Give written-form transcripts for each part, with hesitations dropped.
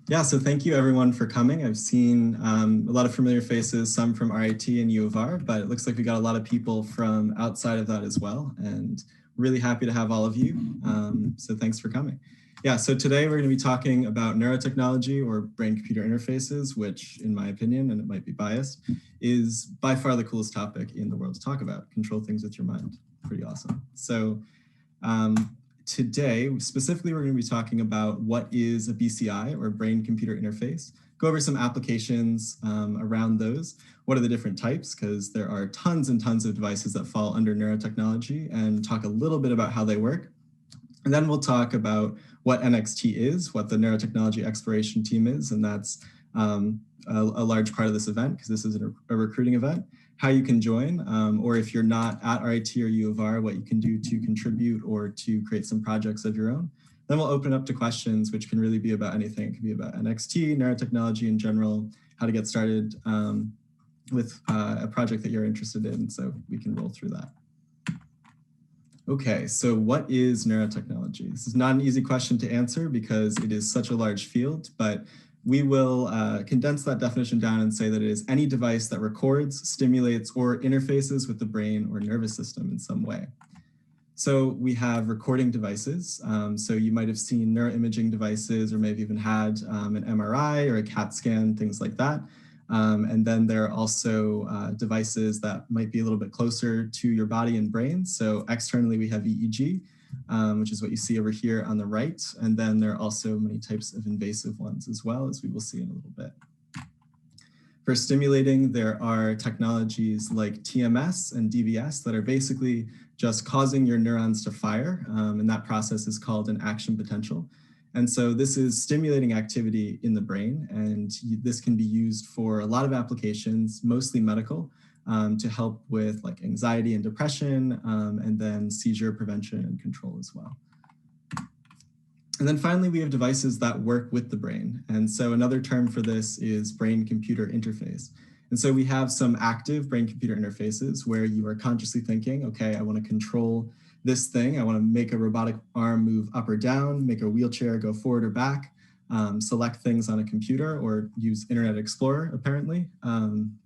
Yeah, so thank you everyone for coming. I've seen a lot of familiar faces, some from RIT and U of R, but it looks like we got a lot of people from outside of that as well, and really happy to have all of you. So thanks for coming. Yeah, so today we're going to be talking about neurotechnology or brain-computer interfaces, which in my opinion, and it might be biased, is by far the coolest topic in the world to talk about. Control things with your mind. Pretty awesome. So today, specifically, we're going to be talking about what is a BCI or brain-computer interface, go over some applications around those, what are the different types, because there are tons and tons of devices that fall under neurotechnology, and talk a little bit about how they work. And then we'll talk about what NXT is, what the neurotechnology exploration team is, and that's a large part of this event, because this is a recruiting event, how you can join, or if you're not at RIT or U of R, what you can do to contribute or to create some projects of your own. Then we'll open up to questions, which can really be about anything. It can be about NXT, neurotechnology in general, how to get started with a project that you're interested in, so we can roll through that. Okay, so what is neurotechnology? This is not an easy question to answer because it is such a large field, but we will condense that definition down and say that it is any device that records, stimulates, or interfaces with the brain or nervous system in some way. So we have recording devices. So you might have seen neuroimaging devices, or maybe even had an MRI or a CAT scan, things like that. And then there are also devices that might be a little bit closer to your body and brain. So externally, we have EEG, which is what you see over here on the right. And then there are also many types of invasive ones as well, as we will see in a little bit. For stimulating, there are technologies like TMS and DBS that are basically just causing your neurons to fire. And that process is called an action potential. And so this is stimulating activity in the brain, and this can be used for a lot of applications, mostly medical, to help with like anxiety and depression, and then seizure prevention and control as well. And then finally, we have devices that work with the brain. And so another term for this is brain-computer interface. And so we have some active brain-computer interfaces where you are consciously thinking, okay, I want to control this thing. I want to make a robotic arm move up or down, make a wheelchair go forward or back, select things on a computer, or use Internet Explorer, apparently.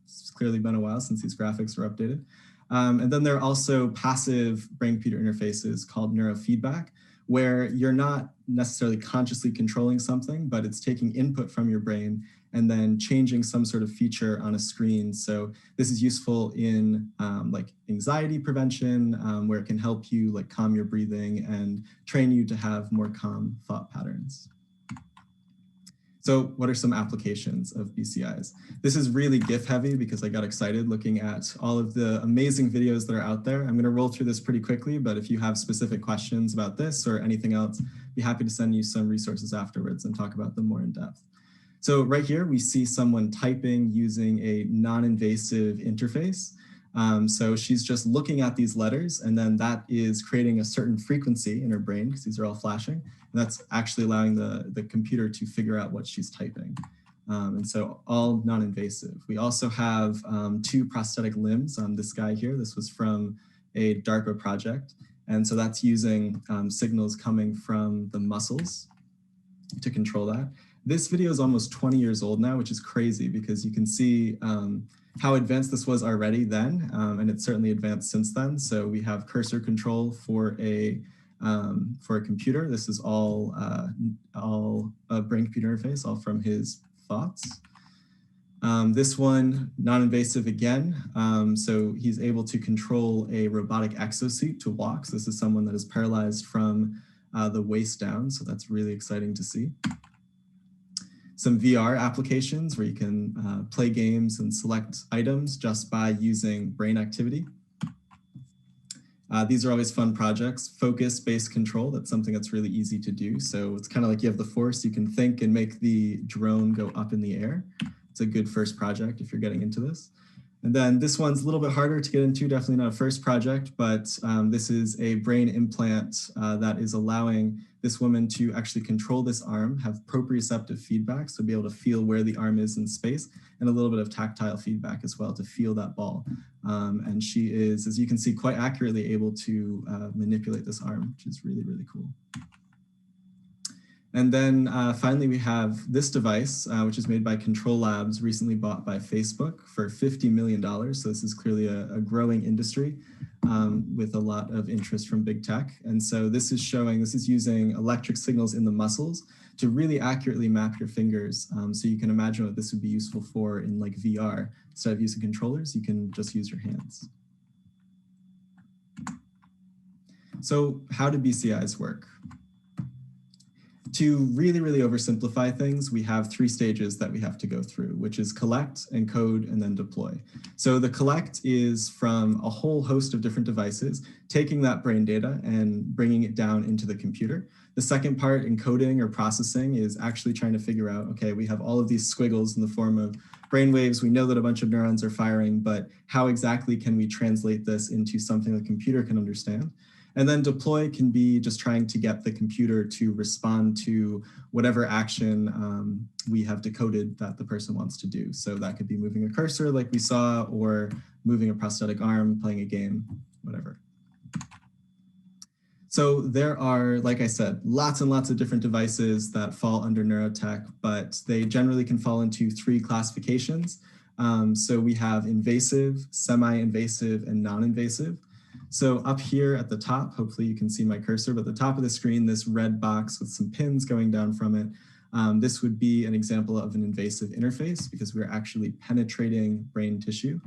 It's clearly been a while since these graphics were updated. And then there are also passive brain-computer interfaces called neurofeedback, where you're not necessarily consciously controlling something, but it's taking input from your brain and then changing some sort of feature on a screen. So this is useful in like anxiety prevention, where it can help you like calm your breathing and train you to have more calm thought patterns. So what are some applications of BCIs? This is really GIF heavy because I got excited looking at all of the amazing videos that are out there. I'm going to roll through this pretty quickly, but if you have specific questions about this or anything else, be happy to send you some resources afterwards and talk about them more in depth. So right here, we see someone typing using a non-invasive interface. So she's just looking at these letters, and then that is creating a certain frequency in her brain, because these are all flashing, and that's actually allowing the computer to figure out what she's typing. And so all non-invasive. We also have 2 prosthetic limbs on this guy here. This was from a DARPA project. And so that's using signals coming from the muscles to control that. This video is almost 20 years old now, which is crazy because you can see how advanced this was already then, and it's certainly advanced since then. So we have cursor control for a computer. This is all a brain-computer interface, all from his thoughts. This one, non-invasive again. So he's able to control a robotic exosuit to walk. So this is someone that is paralyzed from the waist down. So that's really exciting to see. Some VR applications where you can play games and select items just by using brain activity. These are always fun projects. Focus-based control, that's something that's really easy to do. So it's kind of like you have the force, you can think and make the drone go up in the air. It's a good first project if you're getting into this. And then this one's a little bit harder to get into, definitely not a first project, but this is a brain implant that is allowing this woman to actually control this arm, have proprioceptive feedback, so be able to feel where the arm is in space, and a little bit of tactile feedback as well to feel that ball. And she is, as you can see, quite accurately able to manipulate this arm, which is really, really cool. And then finally, we have this device, which is made by Control Labs, recently bought by Facebook for $50 million. So this is clearly a growing industry with a lot of interest from big tech. And so this is using electric signals in the muscles to really accurately map your fingers. So you can imagine what this would be useful for in like VR. Instead of using controllers, you can just use your hands. So how do BCIs work? To really, really oversimplify things, we have 3 stages that we have to go through, which is collect, encode, and then deploy. So the collect is from a whole host of different devices, taking that brain data and bringing it down into the computer. The second part, encoding or processing, is actually trying to figure out, okay, we have all of these squiggles in the form of brain waves. We know that a bunch of neurons are firing, but how exactly can we translate this into something the computer can understand? And then deploy can be just trying to get the computer to respond to whatever action we have decoded that the person wants to do. So that could be moving a cursor like we saw, or moving a prosthetic arm, playing a game, whatever. So there are, like I said, lots and lots of different devices that fall under neurotech, but they generally can fall into 3 classifications. So we have invasive, semi-invasive, and non-invasive. So up here at the top, hopefully you can see my cursor, but at the top of the screen, this red box with some pins going down from it, this would be an example of an invasive interface because we're actually penetrating brain tissue.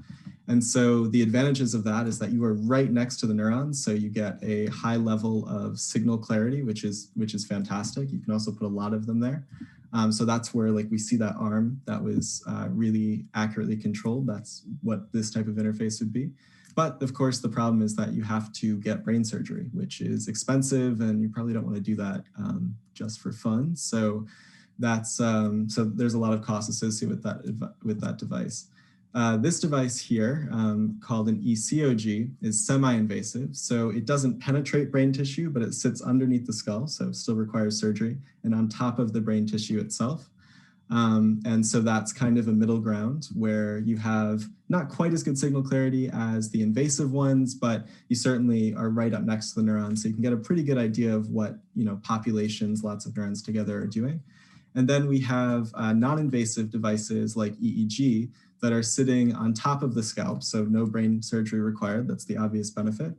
And so the advantages of that is that you are right next to the neurons, so you get a high level of signal clarity, which is fantastic. You can also put a lot of them there. So that's where, like, we see that arm that was really accurately controlled. That's what this type of interface would be. But of course, the problem is that you have to get brain surgery, which is expensive, and you probably don't want to do that just for fun. So that's so there's a lot of costs associated with that device. This device here, called an ECOG, is semi-invasive. So it doesn't penetrate brain tissue, but it sits underneath the skull, so it still requires surgery, and on top of the brain tissue itself. And so that's kind of a middle ground where you have not quite as good signal clarity as the invasive ones, but you certainly are right up next to the neurons. So you can get a pretty good idea of what, populations, lots of neurons together, are doing. And then we have non-invasive devices like EEG that are sitting on top of the scalp. So no brain surgery required. That's the obvious benefit.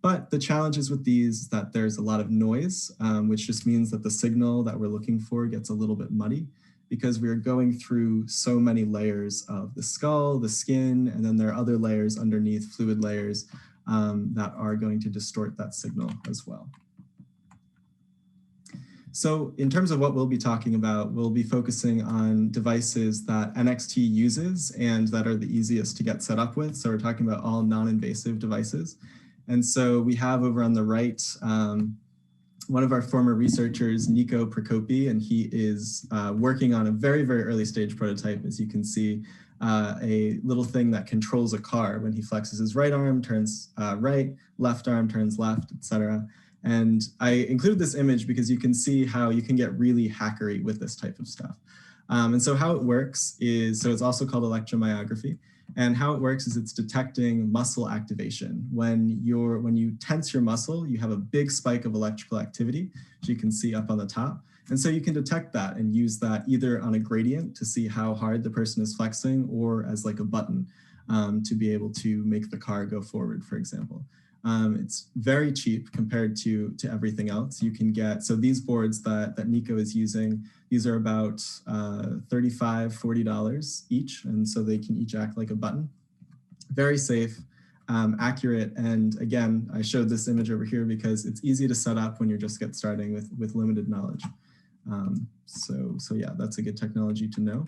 But the challenges with these is that there's a lot of noise, which just means that the signal that we're looking for gets a little bit muddy, because we are going through so many layers of the skull, the skin, and then there are other layers underneath, fluid layers, that are going to distort that signal as well. So in terms of what we'll be talking about, we'll be focusing on devices that NXT uses and that are the easiest to get set up with. So we're talking about all non-invasive devices. And so we have over on the right, one of our former researchers, Nico Prokopi, and he is working on a very, very early stage prototype, as you can see, a little thing that controls a car. When he flexes his right arm, turns right, left arm turns left, etc. And I included this image because you can see how you can get really hackery with this type of stuff. And so how it works is, so it's also called electromyography. And how it works is it's detecting muscle activation. When you tense your muscle, you have a big spike of electrical activity, which you can see up on the top. And so you can detect that and use that either on a gradient to see how hard the person is flexing, or as like a button to be able to make the car go forward, for example. It's very cheap compared to everything else. You can get, so these boards that Nico is using, these are about $35, $40 each. And so they can each act like a button. Very safe, accurate. And again, I showed this image over here because it's easy to set up when you're just get starting with limited knowledge. So yeah, that's a good technology to know.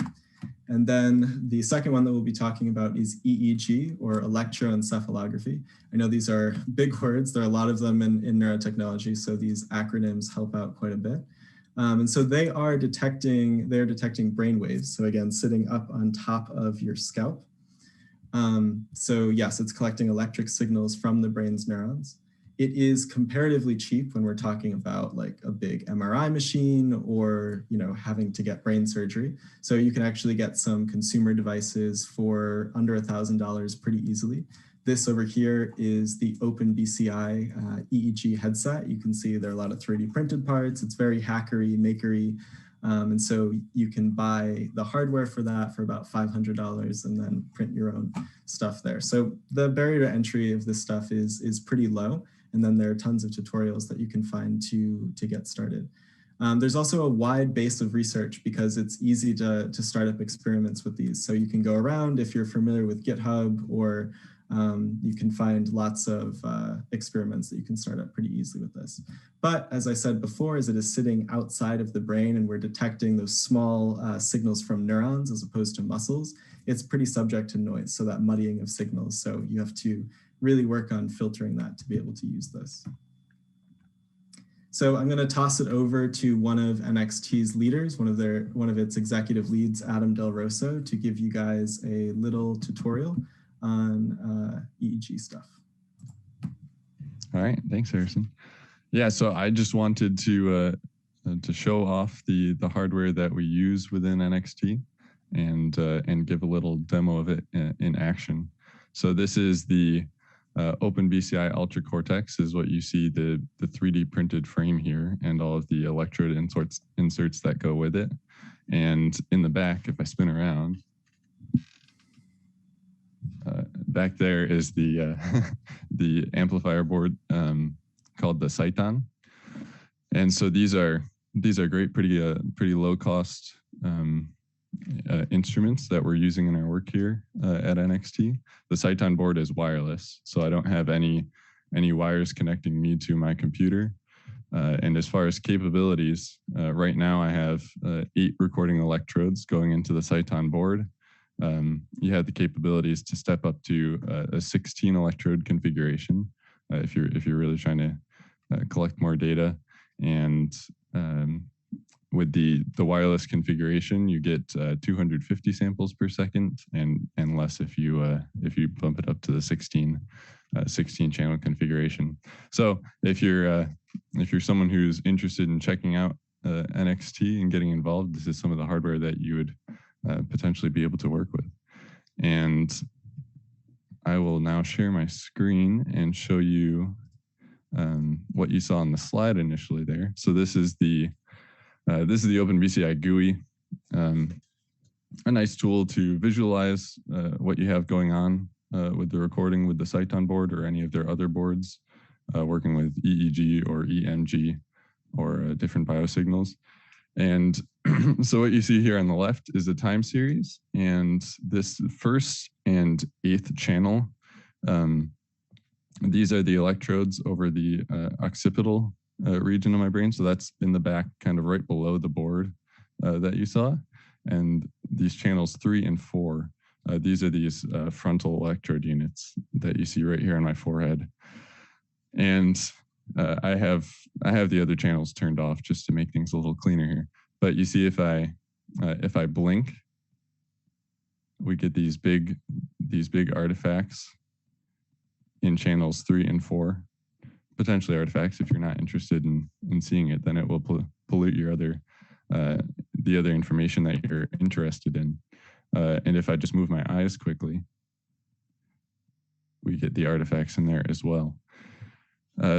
And then the second one that we'll be talking about is EEG, or electroencephalography. I know these are big words. There are a lot of them in neurotechnology, so these acronyms help out quite a bit. And so they're detecting brain waves. So again, sitting up on top of your scalp. So yes, it's collecting electric signals from the brain's neurons. It is comparatively cheap when we're talking about like a big MRI machine or, having to get brain surgery. So you can actually get some consumer devices for under $1,000 pretty easily. This over here is the Open BCI EEG headset. You can see there are a lot of 3D printed parts. It's very hackery, makery. And so you can buy the hardware for that for about $500 and then print your own stuff there. So the barrier to entry of this stuff is pretty low. And then there are tons of tutorials that you can find to get started. There's also a wide base of research because it's easy to start up experiments with these. So you can go around if you're familiar with GitHub, or you can find lots of experiments that you can start up pretty easily with this. But as I said before, as it is sitting outside of the brain and we're detecting those small signals from neurons as opposed to muscles, it's pretty subject to noise, so that muddying of signals. So you have to really work on filtering that to be able to use this. So I'm going to toss it over to one of NXT's leaders, one of its executive leads, Adam Del Rosso, to give you guys a little tutorial on EEG stuff. All right, thanks, Harrison. Yeah, so I just wanted to show off the hardware that we use within NXT and give a little demo of it in action. So this is the Open BCI Ultra Cortex, is what you see, the 3D printed frame here and all of the electrode inserts that go with it. And in the back, if I spin around, back there is the the amplifier board called the Cyton. And so these are great, pretty low cost instruments that we're using in our work here at NXT. The Cyton board is wireless, so I don't have any wires connecting me to my computer. And as far as capabilities, right now I have 8 recording electrodes going into the Cyton board. You have the capabilities to step up to a 16 electrode configuration if you're really trying to collect more data. And with the wireless configuration, you get 250 samples per second, and less if you bump it up to the 16 channel configuration. So if you're someone who's interested in checking out NXT and getting involved, this is some of the hardware that you would potentially be able to work with. And I will now share my screen and show you what you saw on the slide initially there. So this is the Open BCI GUI, a nice tool to visualize what you have going on with the recording with the Cyton board or any of their other boards, working with EEG or EMG or different biosignals. And so what you see here on the left is a time series, and this first and 8th channel, these are the electrodes over the occipital region of my brain. So that's in the back, kind of right below the board that you saw. And these channels 3 and 4, these are these frontal electrode units that you see right here on my forehead. And I have the other channels turned off just to make things a little cleaner here. But you see, if I blink, we get these big artifacts in channels 3 and 4. Potentially artifacts. If you're not interested in seeing it, then it will pollute your the other information that you're interested in. And if I just move my eyes quickly, we get the artifacts in there as well.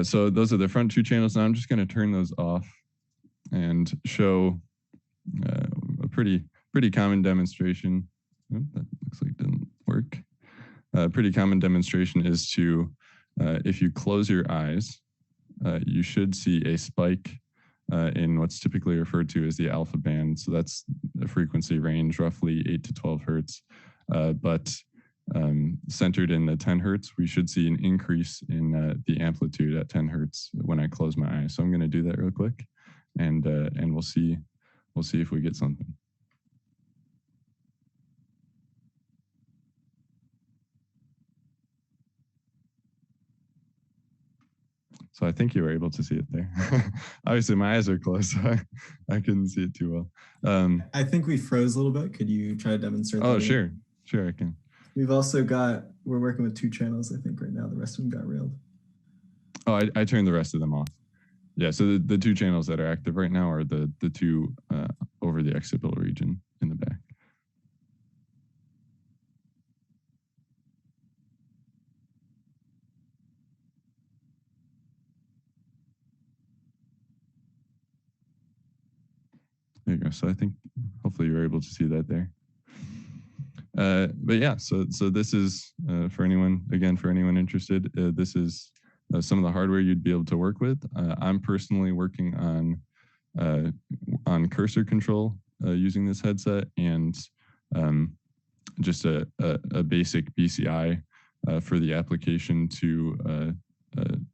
So those are the front 2 channels. Now I'm just going to turn those off and show a pretty common demonstration. Oh, that looks like it didn't work. A pretty common demonstration is to, if you close your eyes, you should see a spike in what's typically referred to as the alpha band. So that's a frequency range, roughly 8 to 12 hertz. But centered in the 10 hertz, we should see an increase in the amplitude at 10 hertz when I close my eyes. So I'm going to do that real quick, and we'll see if we get something. So I think you were able to see it there. Obviously, my eyes are closed, so I couldn't see it too well. I think we froze a little bit. Could you try to demonstrate that? Oh, sure, I can. We've also we're working with 2 channels, I think, right now. The rest of them got railed. Oh, I turned the rest of them off. Yeah, so the 2 channels that are active right now are the 2 over the occipital region in the back. So I think hopefully you were able to see that there. But yeah, so this is for anyone interested, this is some of the hardware you'd be able to work with. I'm personally working on cursor control using this headset, and just a basic BCI for the application to an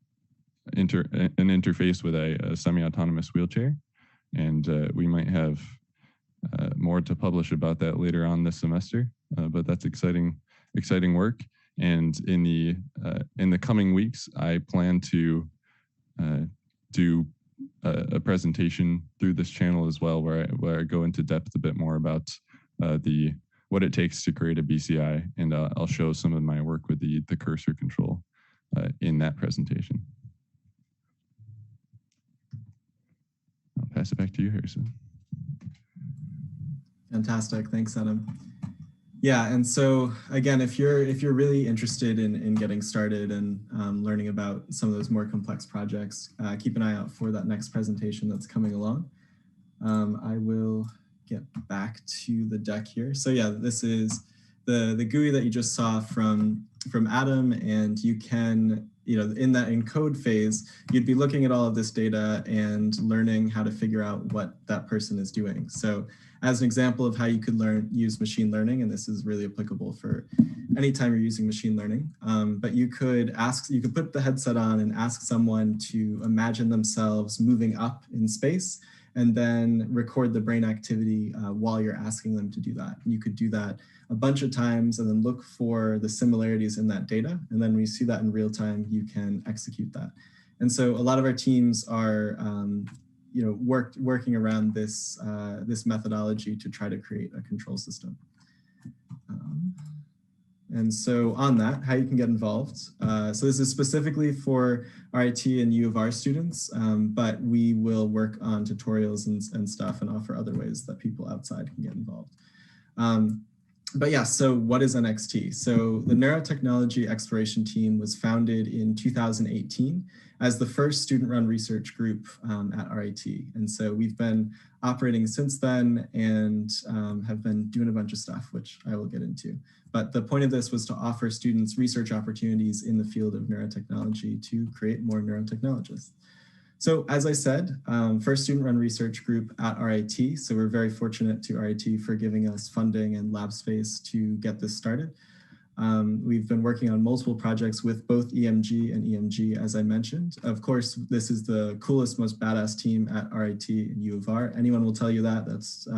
interface with a semi-autonomous wheelchair. And we might have more to publish about that later on this semester, but that's exciting work. And in the coming weeks, I plan to do a presentation through this channel as well, where I go into depth a bit more about what it takes to create a BCI, and I'll show some of my work with the cursor control in that presentation. I'll pass it back to you, Harrison. Fantastic, thanks, Adam. Yeah, and so again, if you're really interested in getting started and learning about some of those more complex projects, keep an eye out for that next presentation that's coming along. I will get back to the deck here. So yeah, this is the GUI that you just saw from Adam, and you can, in that encode phase, you'd be looking at all of this data and learning how to figure out what that person is doing. So as an example of how you could use machine learning, and this is really applicable for any time you're using machine learning, but you could put the headset on and ask someone to imagine themselves moving up in space, and then record the brain activity while you're asking them to do that. And you could do that a bunch of times and then look for the similarities in that data. And then when you see that in real time, you can execute that. And so a lot of our teams are working around this methodology to try to create a control system. And so on that, how you can get involved. So this is specifically for RIT and U of R students, but we will work on tutorials and stuff and offer other ways that people outside can get involved. But yeah, so what is NXT? So the Neurotechnology Exploration Team was founded in 2018 as the first student-run research group at RIT. And so we've been operating since then and have been doing a bunch of stuff, which I will get into. But the point of this was to offer students research opportunities in the field of neurotechnology to create more neurotechnologists. So as I said, first student-run research group at RIT. So we're very fortunate to RIT for giving us funding and lab space to get this started. We've been working on multiple projects with both EMG and EMG, as I mentioned. Of course, this is the coolest, most badass team at RIT and U of R. Anyone will tell you that. That's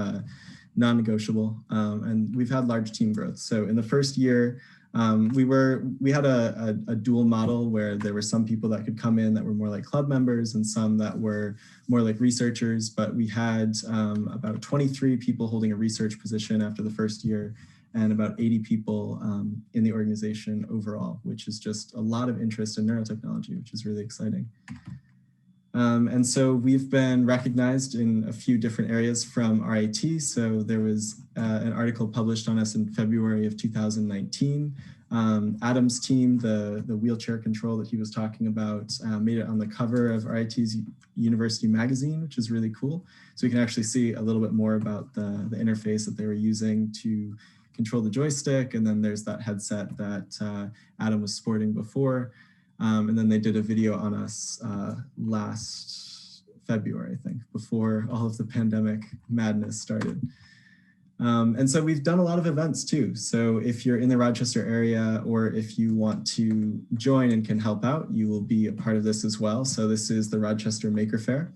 non-negotiable. And we've had large team growth. So in the first year, we had a dual model where there were some people that could come in that were more like club members and some that were more like researchers, but we had about 23 people holding a research position after the first year and about 80 people in the organization overall, which is just a lot of interest in neurotechnology, which is really exciting. And so we've been recognized in a few different areas from RIT. So there was an article published on us in February of 2019. Adam's team, the wheelchair control that he was talking about, made it on the cover of RIT's University magazine, which is really cool. So we can actually see a little bit more about the interface that they were using to control the joystick. And then there's that headset that Adam was sporting before. And then they did a video on us last February, I think, before all of the pandemic madness started. And so we've done a lot of events too. So if you're in the Rochester area or if you want to join and can help out, you will be a part of this as well. So this is the Rochester Maker Faire.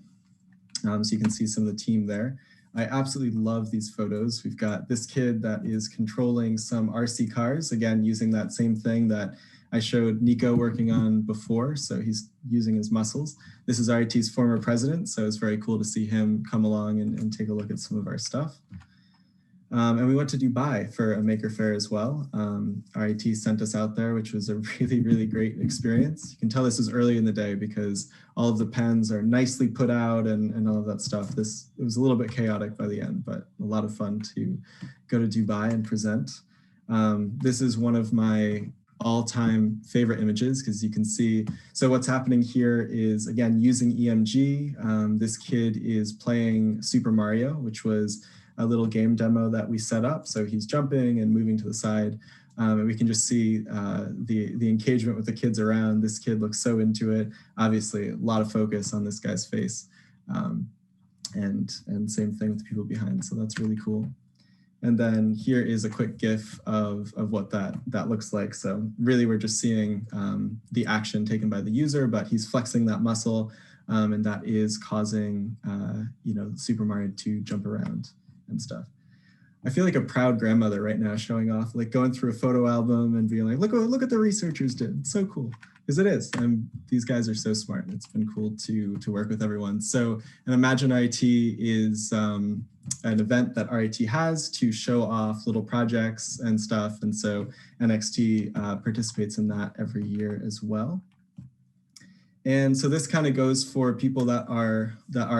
So you can see some of the team there. I absolutely love these photos. We've got this kid that is controlling some RC cars, again, using that same thing that I showed Nico working on before, so he's using his muscles. This is RIT's former president, so it's very cool to see him come along and take a look at some of our stuff. And we went to Dubai for a Maker Faire as well. RIT sent us out there, which was a really, really great experience. You can tell this is early in the day because all of the pens are nicely put out and all of that stuff. It was a little bit chaotic by the end, but a lot of fun to go to Dubai and present. This is one of my all-time favorite images, because you can see, so what's happening here is, again, using EMG, this kid is playing Super Mario, which was a little game demo that we set up. So he's jumping and moving to the side. And we can just see the engagement with the kids around. This kid looks so into it. Obviously, a lot of focus on this guy's face. And same thing with the people behind. So that's really cool. And then here is a quick GIF of what that looks like. So really, we're just seeing the action taken by the user, but he's flexing that muscle, and that is causing Super Mario to jump around and stuff. I feel like a proud grandmother right now, showing off, like going through a photo album and being like, look what the researchers did. It's so cool. Because it is. These guys are so smart. It's been cool to work with everyone. So, and Imagine RIT is an event that RIT has to show off little projects and stuff. And so NXT participates in that every year as well. And so this kind of goes for people that are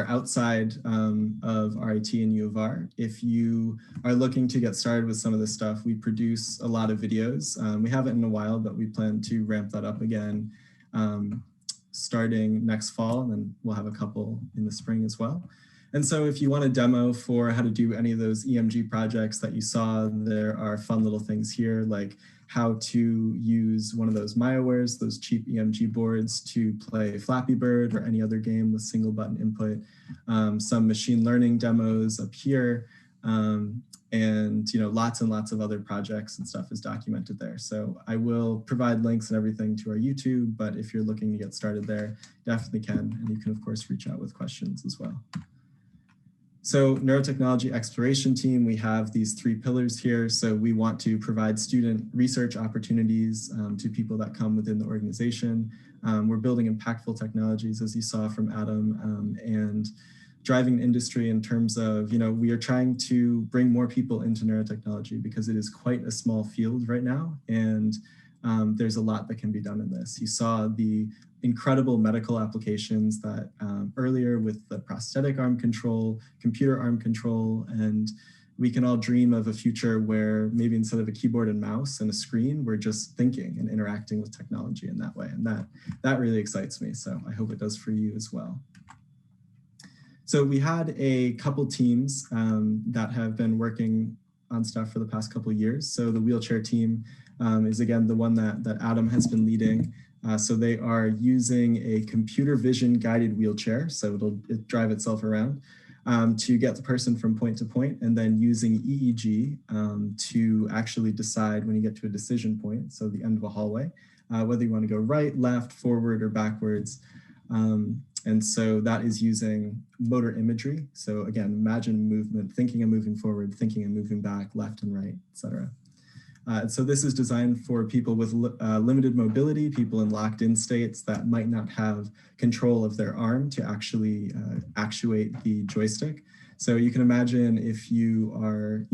outside of RIT and U of R. If you are looking to get started with some of this stuff, we produce a lot of videos. We haven't in a while, but we plan to ramp that up again starting next fall, and then we'll have a couple in the spring as well. And so if you want a demo for how to do any of those EMG projects that you saw, there are fun little things here, like how to use one of those MyoWares, those cheap EMG boards, to play Flappy Bird or any other game with single button input, some machine learning demos up here, and lots and lots of other projects and stuff is documented there. So I will provide links and everything to our YouTube, but if you're looking to get started there, definitely can. And you can, of course, reach out with questions as well. So Neurotechnology Exploration Team, we have these 3 pillars here. So we want to provide student research opportunities to people that come within the organization. We're building impactful technologies, as you saw from Adam, and driving industry in terms of, we are trying to bring more people into neurotechnology because it is quite a small field right now. And there's a lot that can be done in this. You saw the incredible medical applications that earlier with the prosthetic arm control, computer arm control, and we can all dream of a future where maybe instead of a keyboard and mouse and a screen, we're just thinking and interacting with technology in that way. And that really excites me. So I hope it does for you as well. So we had a couple teams that have been working on stuff for the past couple of years. So the wheelchair team is again the one that Adam has been leading. So they are using a computer vision guided wheelchair, so it'll drive itself around to get the person from point to point, and then using EEG to actually decide when you get to a decision point, so the end of a hallway, whether you want to go right, left, forward, or backwards. And so that is using motor imagery. So again, imagine movement, thinking and moving forward, thinking and moving back, left and right, etc. So this is designed for people with limited mobility, people in locked-in states that might not have control of their arm to actually actuate the joystick. So you can imagine if you are,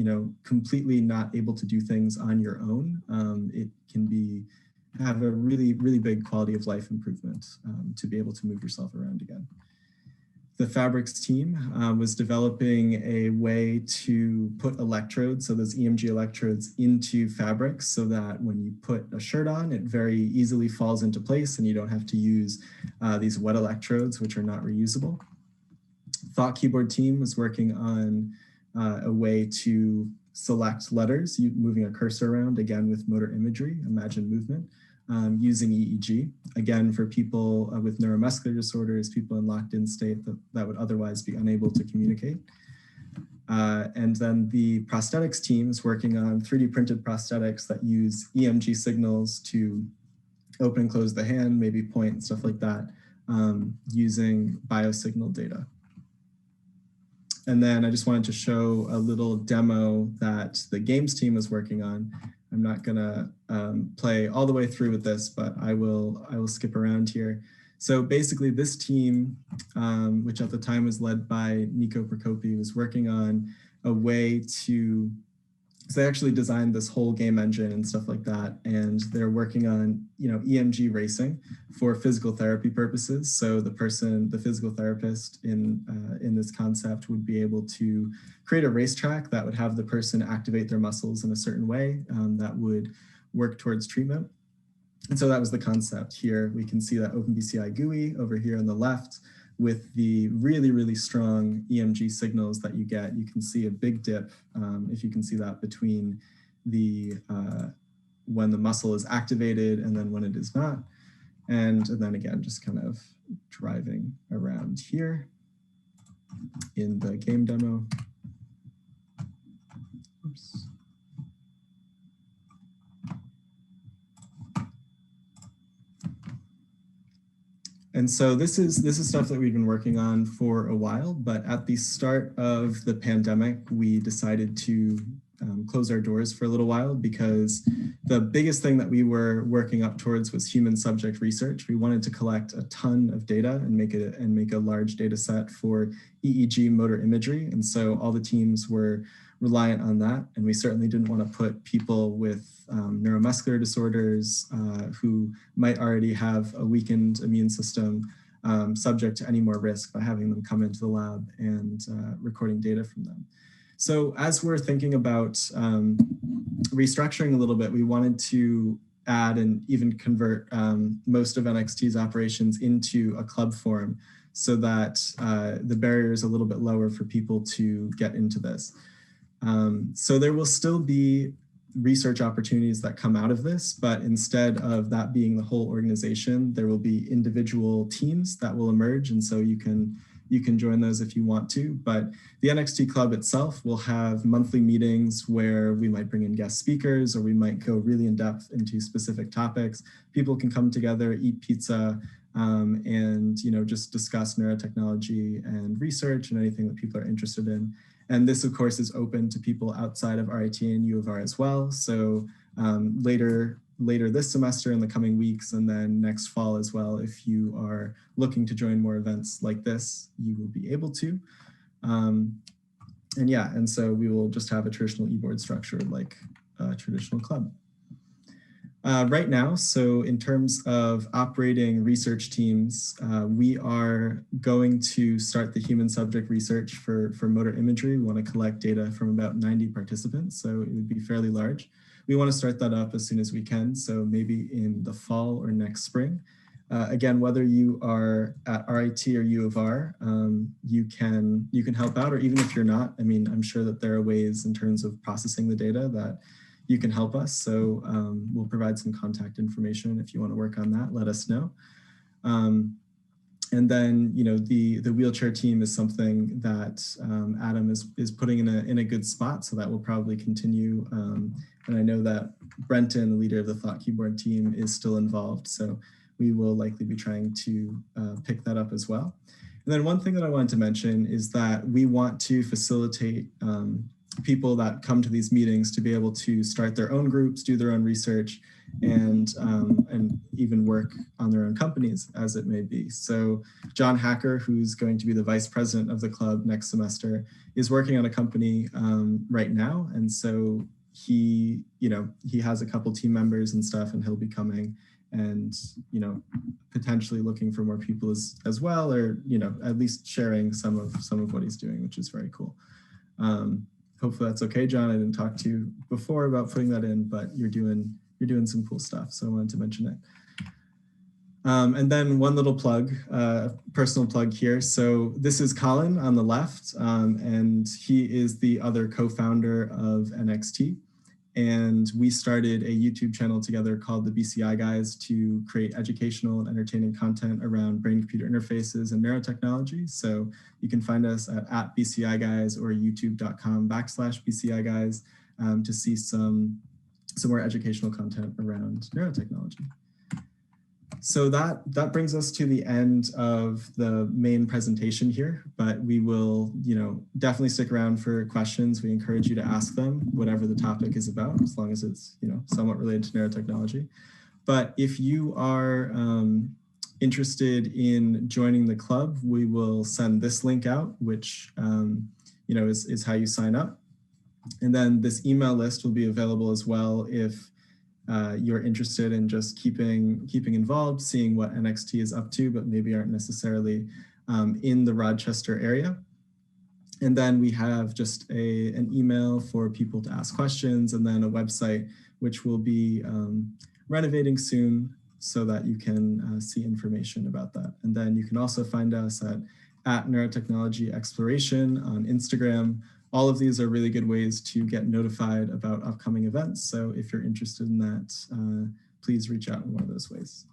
completely not able to do things on your own, it can have a really, really big quality of life improvement to be able to move yourself around again. The Fabrics team was developing a way to put electrodes, so those EMG electrodes, into fabrics so that when you put a shirt on, it very easily falls into place and you don't have to use these wet electrodes, which are not reusable. Thought Keyboard team was working on a way to select letters, moving a cursor around, again with motor imagery, imagine movement. Using EEG, again, for people with neuromuscular disorders, people in locked-in state that would otherwise be unable to communicate. And then the prosthetics team is working on 3D printed prosthetics that use EMG signals to open and close the hand, maybe point and stuff like that, using biosignal data. And then I just wanted to show a little demo that the games team was working on. I'm not gonna play all the way through with this, but I will skip around here. So basically this team, which at the time was led by Nico Prokopi, was working on a way to, so they actually designed this whole game engine and stuff like that. And they're working on, EMG racing for physical therapy purposes. So the physical therapist in this concept would be able to create a racetrack that would have the person activate their muscles in a certain way that would work towards treatment. And so that was the concept here. We can see that OpenBCI GUI over here on the left with the really, really strong EMG signals that you get. You can see a big dip, if you can see that, between the when the muscle is activated and then when it is not. And then again, just kind of driving around here in the game demo. Oops. And so this is stuff that we've been working on for a while, but at the start of the pandemic, we decided to close our doors for a little while because the biggest thing that we were working up towards was human subject research. We wanted to collect a ton of data and make a large data set for EEG motor imagery. And so all the teams were reliant on that. And we certainly didn't want to put people with neuromuscular disorders who might already have a weakened immune system subject to any more risk by having them come into the lab and recording data from them. So as we're thinking about restructuring a little bit, we wanted to add and even convert most of NXT's operations into a club form so that the barrier is a little bit lower for people to get into this. So there will still be research opportunities that come out of this, but instead of that being the whole organization, there will be individual teams that will emerge. And so you can join those if you want to, but the NXT Club itself will have monthly meetings where we might bring in guest speakers or we might go really in depth into specific topics. People can come together, eat pizza, and just discuss neurotechnology and research and anything that people are interested in. And this, of course, is open to people outside of RIT and U of R as well. So later this semester in the coming weeks and then next fall as well, if you are looking to join more events like this, you will be able to. And so we will just have a traditional e-board structure like a traditional club. Right now, so in terms of operating research teams, we are going to start the human subject research for motor imagery. We want to collect data from about 90 participants, so it would be fairly large. We want to start that up as soon as we can, so maybe in the fall or next spring. Again, whether you are at RIT or U of R, you can help out, or even if you're not, I mean, I'm sure that there are ways in terms of processing the data that you can help us. So we'll provide some contact information. If you want to work on that, let us know. And then, the wheelchair team is something that Adam is putting in a good spot, so that will probably continue. And I know that Brenton, the leader of the Thought Keyboard team, is still involved, so we will likely be trying to pick that up as well. And then one thing that I wanted to mention is that we want to facilitate people that come to these meetings to be able to start their own groups, do their own research, and even work on their own companies as it may be. So John Hacker, who's going to be the vice president of the club next semester, is working on a company right now. And so he has a couple team members and stuff, and he'll be coming and, potentially looking for more people as well, or, at least sharing some of what he's doing, which is very cool. Hopefully that's okay, John. I didn't talk to you before about putting that in, but you're doing some cool stuff, so I wanted to mention it. And then one little plug, personal plug here. So this is Colin on the left, and he is the other co-founder of NXT. And we started a YouTube channel together called the BCI Guys to create educational and entertaining content around brain-computer interfaces and neurotechnology. So you can find us at BCI Guys or youtube.com/BCI Guys to see some more educational content around neurotechnology. So that brings us to the end of the main presentation here, but we will, definitely stick around for questions. We encourage you to ask them, whatever the topic is about, as long as it's, somewhat related to neurotechnology. But if you are interested in joining the club, we will send this link out, which, is how you sign up. And then this email list will be available as well if you're interested in just keeping involved, seeing what NXT is up to, but maybe aren't necessarily in the Rochester area. And then we have just an email for people to ask questions, and then a website which will be renovating soon so that you can see information about that. And then you can also find us at Neurotechnology Exploration on Instagram. All of these are really good ways to get notified about upcoming events. So if you're interested in that, please reach out in one of those ways.